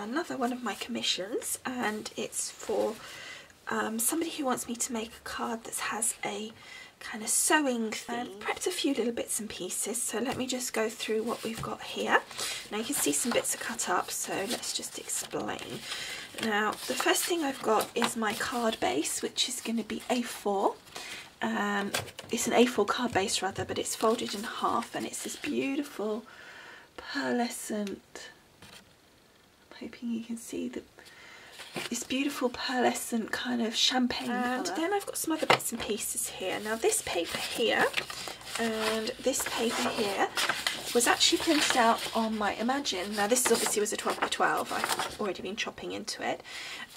another one of my commissions, and it's for somebody who wants me to make a card that has a kind of sewing theme. I've prepped a few little bits and pieces, so let me just go through what we've got here. Now you can see some bits are cut up, so let's just explain. Now the first thing I've got is my card base, which is going to be A4. It's an A4 card base rather, but it's folded in half, and it's this beautiful pearlescent, I'm hoping you can see this beautiful pearlescent kind of champagne colour. And then I've got some other bits and pieces here. Now this paper here and this paper here was actually printed out on my Imagine. Now this obviously was a 12 by 12. I've already been chopping into it,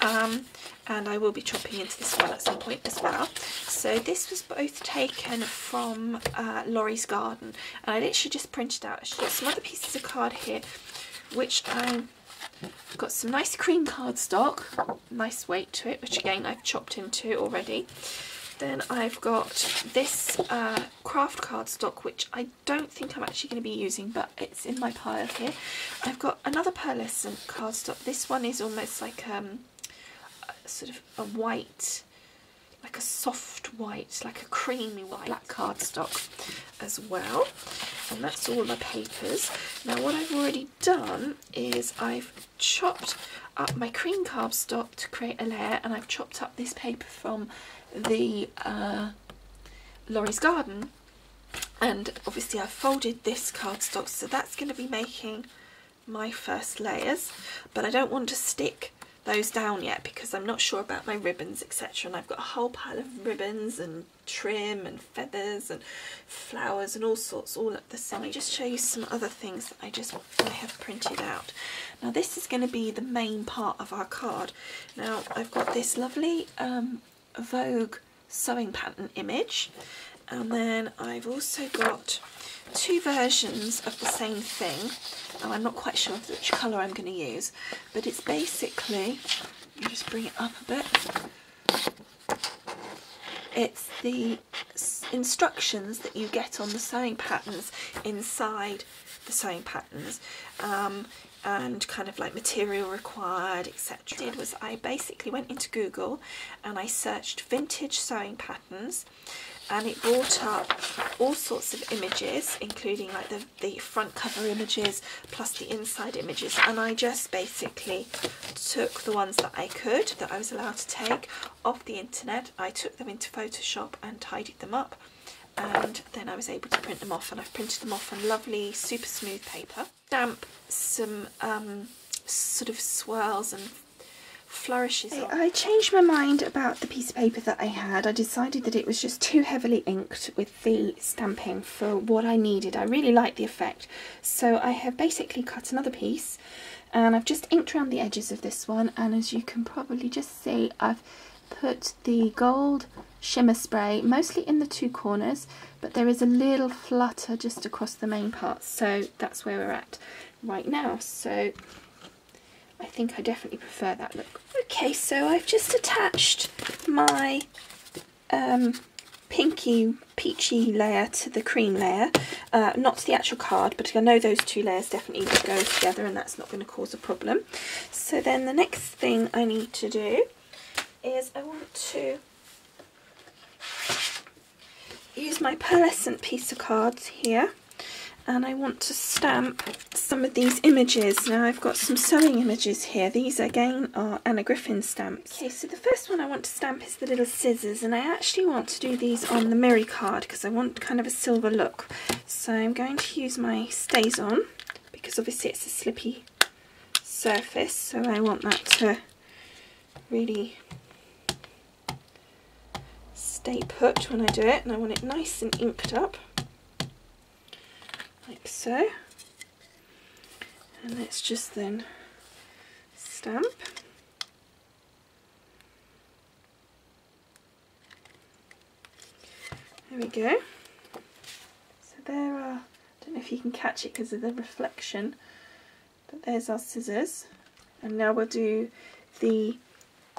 and I will be chopping into this one at some point as well. So this was both taken from Laurie's Garden, and I literally just printed out. I've got some other pieces of card here, which I've got some nice cream cardstock, nice weight to it, which again I've chopped into already. Then I've got this craft cardstock, which I don't think I'm actually going to be using, but it's in my pile here. I've got another pearlescent cardstock. This one is almost like sort of a white, like a soft white, like a creamy white, black cardstock as well. And that's all my papers. Now what I've already done is I've chopped up my cream cardstock to create a layer, and I've chopped up this paper from the Laurie's Garden, and obviously I've folded this cardstock, so that's going to be making my first layers. But I don't want to stick those down yet because I'm not sure about my ribbons, etc. And I've got a whole pile of ribbons and trim and feathers and flowers and all sorts all at the side. Let me just show you some other things that I have printed out. Now this is going to be the main part of our card. Now I've got this lovely Vogue sewing pattern image, and then I've also got two versions of the same thing, and I'm not quite sure which colour I'm going to use, but it's basically, let me just bring it up a bit, it's the instructions that you get on the sewing patterns inside the sewing patterns, and kind of like material required, etc. What I did was I basically went into Google and I searched vintage sewing patterns, and it brought up all sorts of images, including like the front cover images plus the inside images, and I just basically took the ones that I was allowed to take off the internet. I took them into Photoshop and tidied them up, and then I was able to print them off, and I've printed them off on lovely super smooth paper. Stamp some sort of swirls and flourishes. I changed my mind about the piece of paper that I had. I decided that it was just too heavily inked with the stamping for what I needed. I really liked the effect, so I have basically cut another piece, and I've just inked around the edges of this one, and as you can probably just see, I've put the gold shimmer spray mostly in the two corners, but there is a little flutter just across the main part, so that's where we're at right now. So I think I definitely prefer that look. Okay, so I've just attached my pinky peachy layer to the cream layer, not to the actual card, but I know those two layers definitely go together and that's not going to cause a problem. So then the next thing I need to do is I want to use my pearlescent piece of cards here, and I want to stamp some of these images. Now I've got some sewing images here. These again are Anna Griffin stamps. Okay, so the first one I want to stamp is the little scissors, and I actually want to do these on the mirror card because I want kind of a silver look. So I'm going to use my StazOn because obviously it's a slippy surface, so I want that to really stay put when I do it, and I want it nice and inked up like so. And let's just then stamp. There we go. So there are, I don't know if you can catch it because of the reflection, but there's our scissors, and now we'll do the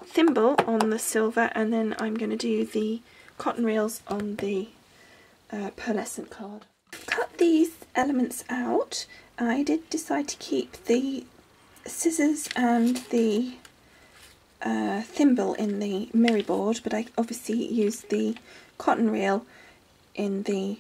thimble on the silver, and then I'm going to do the cotton reels on the pearlescent card. Cut these elements out. I did decide to keep the scissors and the thimble in the mirror board, but I obviously used the cotton reel in the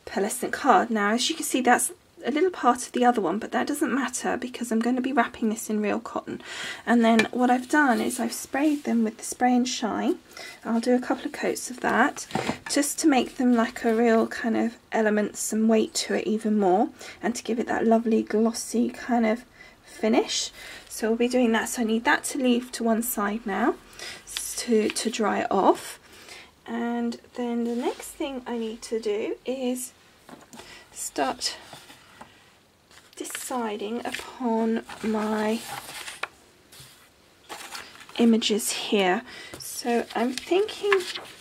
pearlescent card. Now, as you can see, that's a little part of the other one, but that doesn't matter because I'm going to be wrapping this in real cotton. And then what I've done is I've sprayed them with the Spray and Shine. I'll do a couple of coats of that just to make them like a real kind of element, some weight to it even more, and to give it that lovely glossy kind of finish. So we'll be doing that. So I need that to leave to one side now to dry it off. And then the next thing I need to do is start deciding upon my images here. So I'm thinking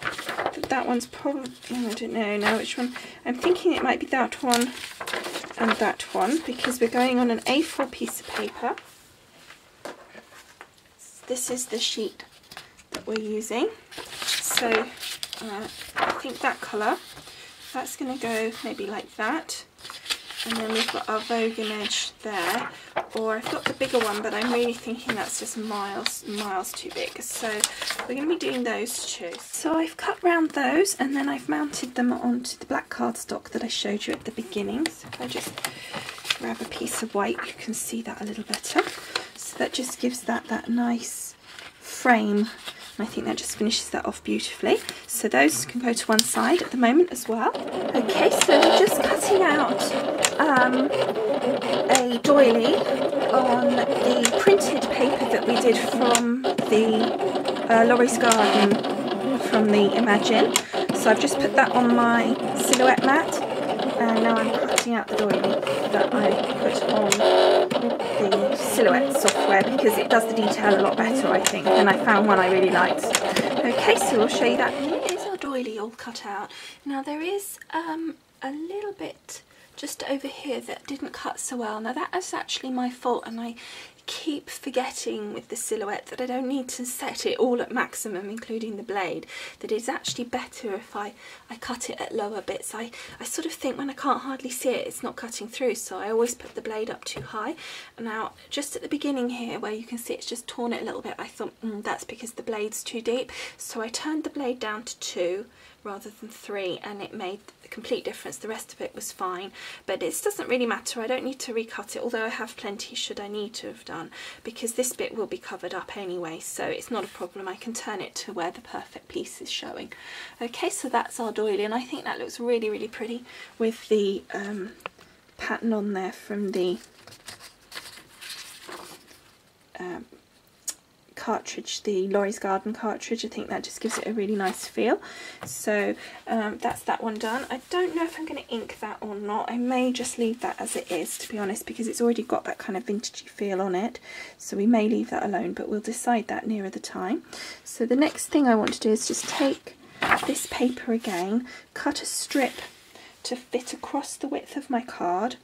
that that one's probably, I don't know now which one. I'm thinking it might be that one and that one, because we're going on an A4 piece of paper. This is the sheet that we're using. So I think that colour, that's going to go maybe like that. And then we've got our Vogue image there, or I've got the bigger one, but I'm really thinking that's just miles too big. So we're going to be doing those two. So I've cut round those, and then I've mounted them onto the black cardstock that I showed you at the beginning. So if I just grab a piece of white, you can see that a little better. So that just gives that nice frame. I think that just finishes that off beautifully. So those can go to one side at the moment as well. Okay, so we're just cutting out a doily on the printed paper that we did from the Laurie's Garden from the Imagine. So I've just put that on my silhouette mat, and now I'm cutting out the doily that I put on the silhouette software, because it does the detail a lot better, I think, and I found one I really liked. Okay, so we'll show you that. Here is our doily all cut out. Now there is a little bit just over here that didn't cut so well. Now that is actually my fault, and I keep forgetting with the silhouette that I don't need to set it all at maximum, including the blade, that it's actually better if I cut it at lower bits. I sort of think when I can't hardly see it, it's not cutting through, so I always put the blade up too high. Now just at the beginning here where you can see it's just torn it a little bit, I thought that's because the blade's too deep, so I turned the blade down to 2 rather than 3, and it made a complete difference. The rest of it was fine, but it doesn't really matter. I don't need to recut it, although I have plenty should I need to have done, because this bit will be covered up anyway, so it's not a problem. I can turn it to where the perfect piece is showing. Okay, so that's our doily, and I think that looks really, really pretty with the pattern on there from the cartridge, the Laurie's Garden cartridge. I think that just gives it a really nice feel. So that's that one done. I don't know if I'm going to ink that or not. I may just leave that as it is, to be honest, because it's already got that kind of vintagey feel on it, so we may leave that alone, but we'll decide that nearer the time. So the next thing I want to do is just take this paper again, cut a strip to fit across the width of my card,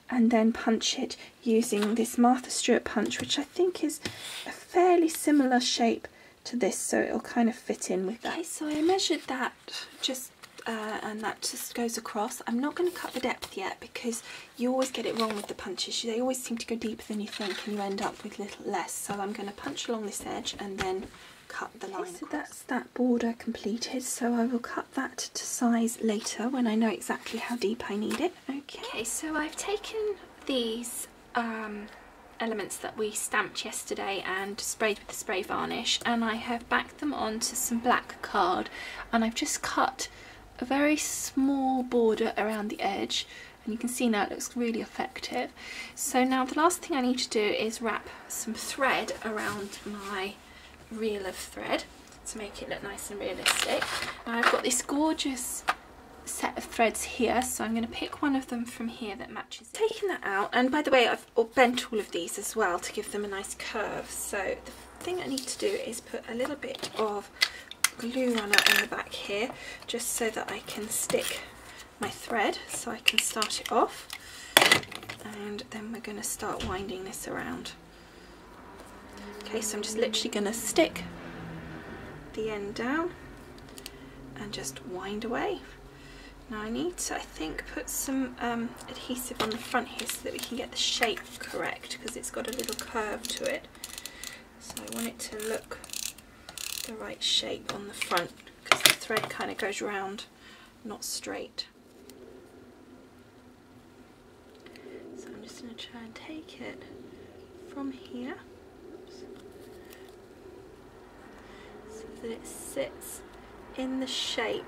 and then punch it using this Martha Stewart punch, which I think is a fairly similar shape to this, so it'll kind of fit in with that. Okay, so I measured that just and that just goes across. I'm not going to cut the depth yet, because you always get it wrong with the punches. They always seem to go deeper than you think, and you end up with little less. So I'm going to punch along this edge and then cut the line. So that's that border completed, so I will cut that to size later when I know exactly how deep I need it. Okay, so I've taken these elements that we stamped yesterday and sprayed with the spray varnish, and I have backed them onto some black card, and I've just cut a very small border around the edge, and you can see now it looks really effective. So now the last thing I need to do is wrap some thread around my reel of thread to make it look nice and realistic. Now I've got this gorgeous set of threads here, so I'm going to pick one of them from here that matches. Taking that out, and by the way I've bent all of these as well to give them a nice curve. So the thing I need to do is put a little bit of glue runner on the back here, just so that I can stick my thread, so I can start it off, and then we're going to start winding this around. Okay, so I'm just literally going to stick the end down and just wind away. Now I need to, I think, put some adhesive on the front here so that we can get the shape correct, because it's got a little curve to it. So I want it to look the right shape on the front, because the thread kind of goes round, not straight. So I'm just going to try and take it from here. Oops. So that it sits in the shape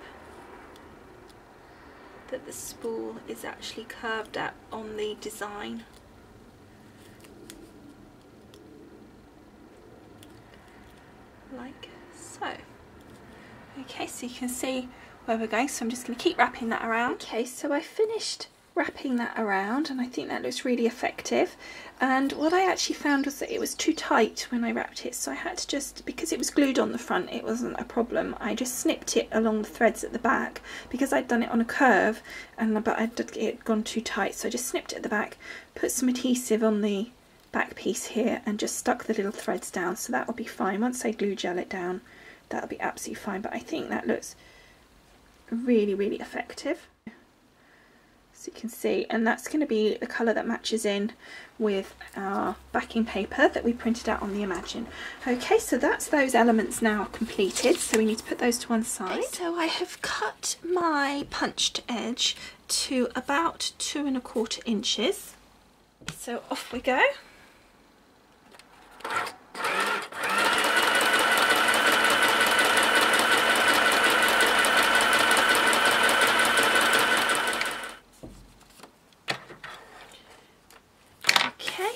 that the spool is actually curved at on the design. Like so. Okay, so you can see where we're going, so I'm just going to keep wrapping that around. Okay, so I finished wrapping that around and I think that looks really effective, and what I actually found was that it was too tight when I wrapped it, so I had to just, because it was glued on the front, it wasn't a problem, I just snipped it along the threads at the back because I'd done it on a curve, but it had gone too tight, so I just snipped it at the back, put some adhesive on the back piece here and just stuck the little threads down, so that will be fine. Once I glue gel it down, that'll be absolutely fine, but I think that looks really, really effective. So you can see, and that's going to be the colour that matches in with our backing paper that we printed out on the Imagine. Okay, so that's those elements now completed, so we need to put those to one side. Okay, so I have cut my punched edge to about 2¼ inches. So off we go.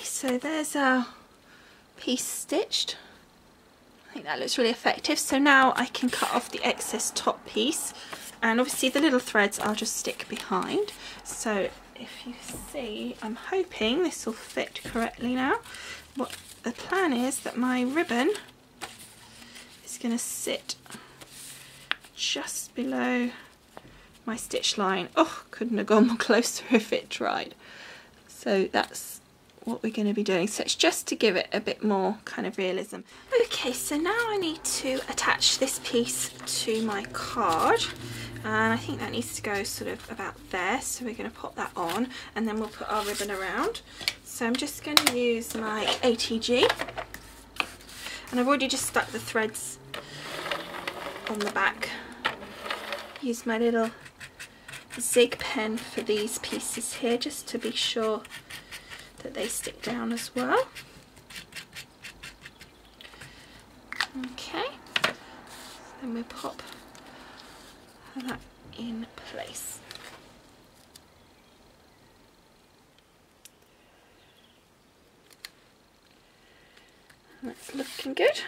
So there's our piece stitched. I think that looks really effective. So now I can cut off the excess top piece, and obviously the little threads I'll just stick behind. So if you see, I'm hoping this will fit correctly now. What the plan is that my ribbon is going to sit just below my stitch line. Oh, couldn't have gone more closer if it tried. So that's what we're going to be doing, so it's just to give it a bit more kind of realism. Okay, so now I need to attach this piece to my card, and I think that needs to go sort of about there, so we're going to pop that on and then we'll put our ribbon around. So I'm just going to use my ATG, and I've already just stuck the threads on the back. Use my little zig pen for these pieces here just to be sure that they stick down as well. Okay, then we pop that in place. That's looking good.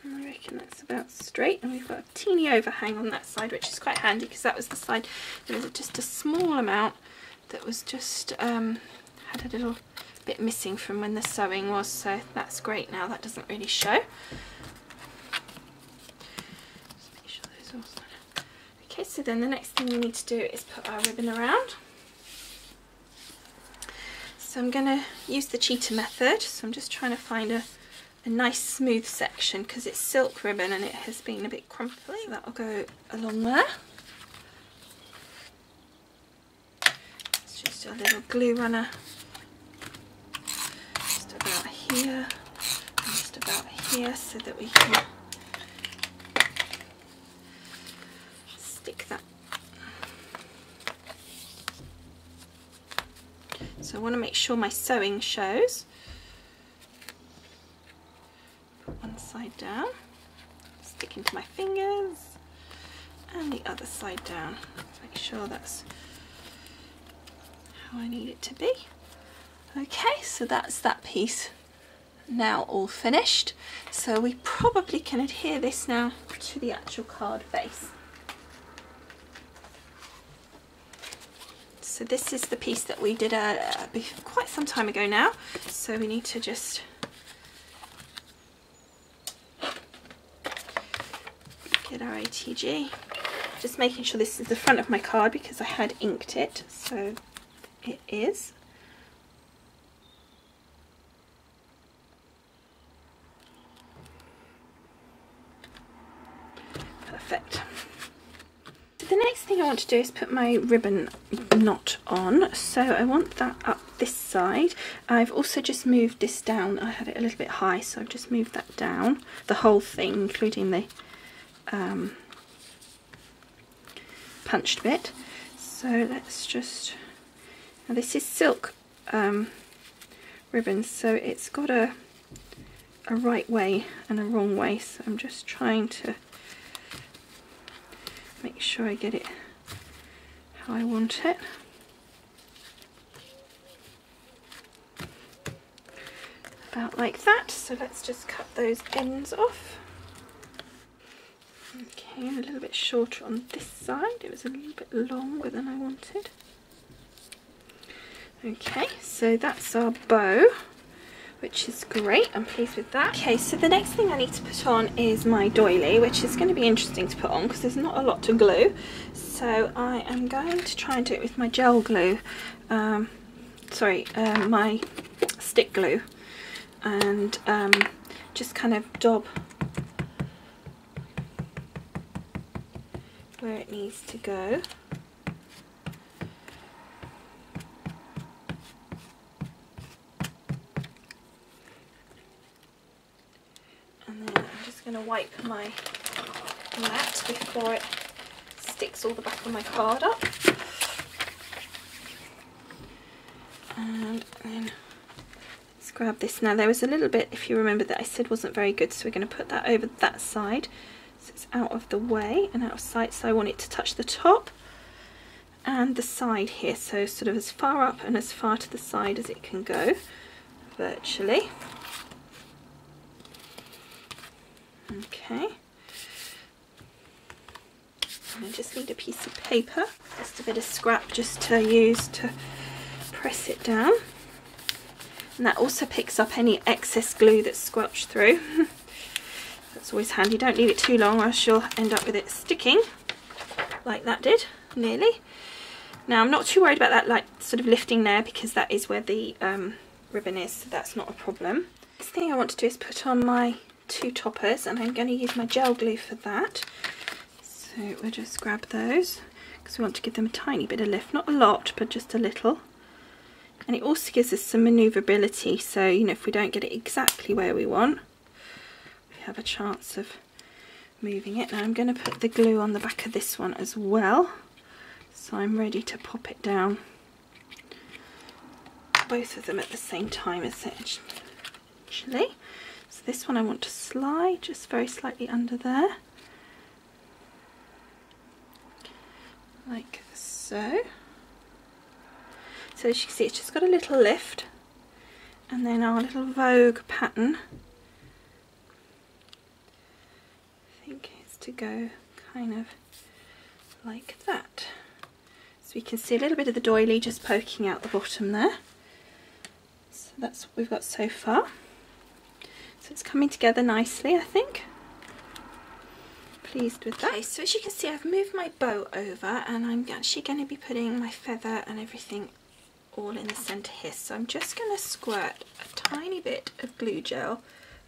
I reckon that's about straight, and we've got a teeny overhang on that side, which is quite handy because that was the side there was just a small amount that was just had a little bit missing from when the sewing was, so that's great now, that doesn't really show. Just make sure those all. Okay, so then the next thing we need to do is put our ribbon around. So I'm going to use the cheetah method, so I'm just trying to find a nice smooth section because it's silk ribbon and it has been a bit crumply. So that'll go along there. It's just a little glue runner just about here and just about here so that we can stick that. So I want to make sure my sewing shows. Put one side down, stick into my fingers, and the other side down. Make sure that's how I need it to be. Okay, so that's that piece now all finished. So we probably can adhere this now to the actual card base. So this is the piece that we did quite some time ago now. So we need to just get our ATG. Just making sure this is the front of my card because I had inked it. So it is. Perfect. So the next thing I want to do is put my ribbon knot on. So I want that up this side. I've also just moved this down. I had it a little bit high, so I've just moved that down. The whole thing, including the punched bit. So let's just... Now this is silk ribbon, so it's got a right way and a wrong way. So I'm just trying to make sure I get it how I want it. About like that. So let's just cut those ends off. Okay, a little bit shorter on this side. It was a little bit longer than I wanted. Okay, so that's our bow, which is great. I'm pleased with that. Okay, so the next thing I need to put on is my doily, which is going to be interesting to put on because there's not a lot to glue. So I am going to try and do it with my gel glue, my stick glue, and just kind of dab where it needs to go. And then I'm just going to wipe my mat before it sticks all the back of my card up. And then let's grab this. Now there was a little bit, if you remember, that I said wasn't very good, so we're going to put that over that side. So it's out of the way and out of sight, so I want it to touch the top and the side here, so sort of as far up and as far to the side as it can go, virtually. Okay. And I just need a piece of paper, just a bit of scrap just to use to press it down. And that also picks up any excess glue that's squelched through. That's always handy. Don't leave it too long or else you'll end up with it sticking like that did, nearly. Now I'm not too worried about that, like sort of lifting there, because that is where the ribbon is, so that's not a problem. Next thing I want to do is put on my two toppers, and I'm going to use my gel glue for that. So we'll just grab those because we want to give them a tiny bit of lift, not a lot but just a little. And it also gives us some manoeuvrability, so you know, if we don't get it exactly where we want, we have a chance of moving it. Now I'm going to put the glue on the back of this one as well, so I'm ready to pop it down, both of them at the same time essentially. So this one I want to slide just very slightly under there, like so. So as you can see, it's just got a little lift, and then our little Vogue pattern, I think it's to go kind of like that. So we can see a little bit of the doily just poking out the bottom there. So that's what we've got so far. So it's coming together nicely, I think. Pleased with that. Okay, so as you can see, I've moved my bow over, and I'm actually going to be putting my feather and everything all in the centre here. So I'm just going to squirt a tiny bit of glue gel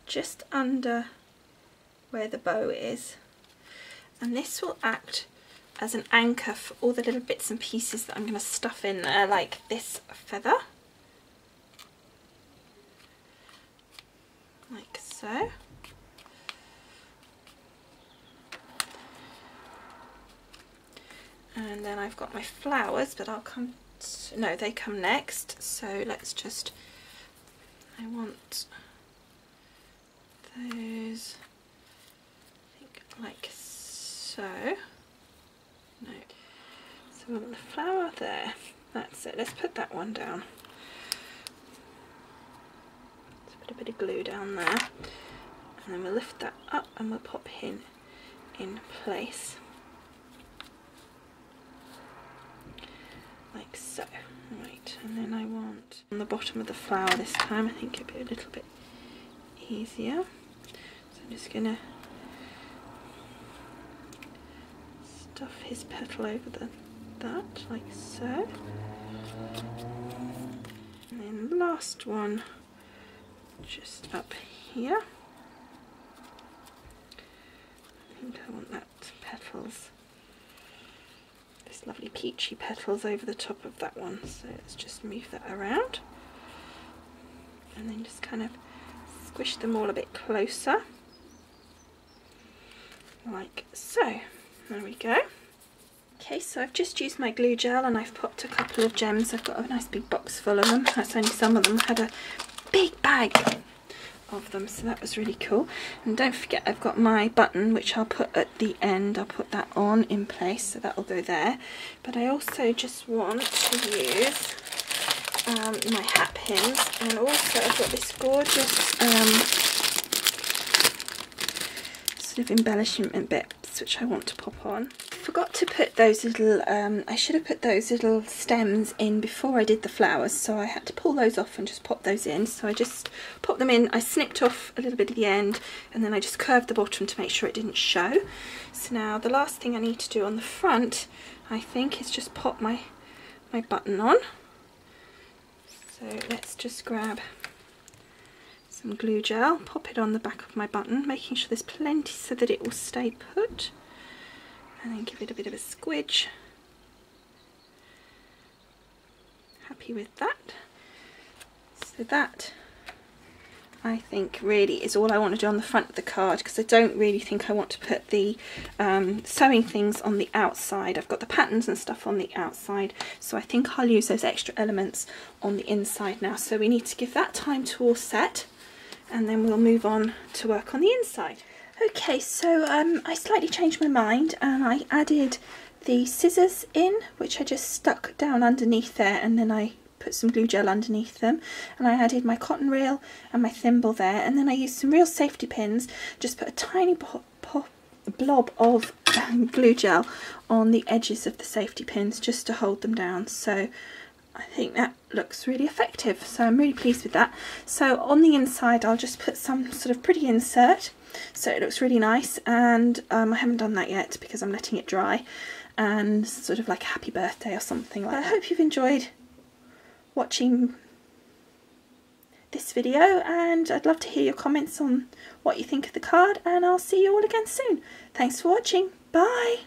just under where the bow is, and this will act as an anchor for all the little bits and pieces that I'm going to stuff in there, like this feather, like so. And then I've got my flowers, but I'll come to, no, they come next. So let's just, I want those, I think like so. No, so we want the flower there. That's it. Let's put that one down. Let's put a bit of glue down there, and then we'll lift that up and we'll pop him in place. Like so. Right, and then I want on the bottom of the flower this time, I think it'll be a little bit easier. So I'm just gonna stuff his petal over that, like so. And then the last one just up here. I think I want that petals nice lovely peachy petals over the top of that one. So let's just move that around and then just kind of squish them all a bit closer, like so. There we go. Okay, so I've just used my glue gel and I've popped a couple of gems. I've got a nice big box full of them. That's only some of them. I had a big bag of them, so that was really cool. And don't forget, I've got my button, which I'll put at the end. I'll put that on in place, so that will go there. But I also just want to use my hat pins, and also I've got this gorgeous sort of embellishment bits which I want to pop on. Forgot to put those little, I should have put those little stems in before I did the flowers, so I had to pull those off and just pop those in. So I just popped them in, I snipped off a little bit at the end, and then I just curved the bottom to make sure it didn't show. So now the last thing I need to do on the front, I think, is just pop my button on. So let's just grab some glue gel, pop it on the back of my button, making sure there's plenty so that it will stay put. And then give it a bit of a squidge. Happy with that. So that, I think, really is all I want to do on the front of the card, because I don't really think I want to put the sewing things on the outside. I've got the patterns and stuff on the outside, so I think I'll use those extra elements on the inside now. So we need to give that time to all set, and then we'll move on to work on the inside. Okay, so I slightly changed my mind and I added the scissors in, which I just stuck down underneath there, and then I put some glue gel underneath them, and I added my cotton reel and my thimble there, and then I used some real safety pins, just put a tiny blob of glue gel on the edges of the safety pins just to hold them down. So I think that looks really effective, so I'm really pleased with that. So on the inside I'll just put some sort of pretty insert, so it looks really nice, and I haven't done that yet because I'm letting it dry, and sort of like a happy birthday or something like that. I hope you've enjoyed watching this video, and I'd love to hear your comments on what you think of the card, and I'll see you all again soon. Thanks for watching. Bye!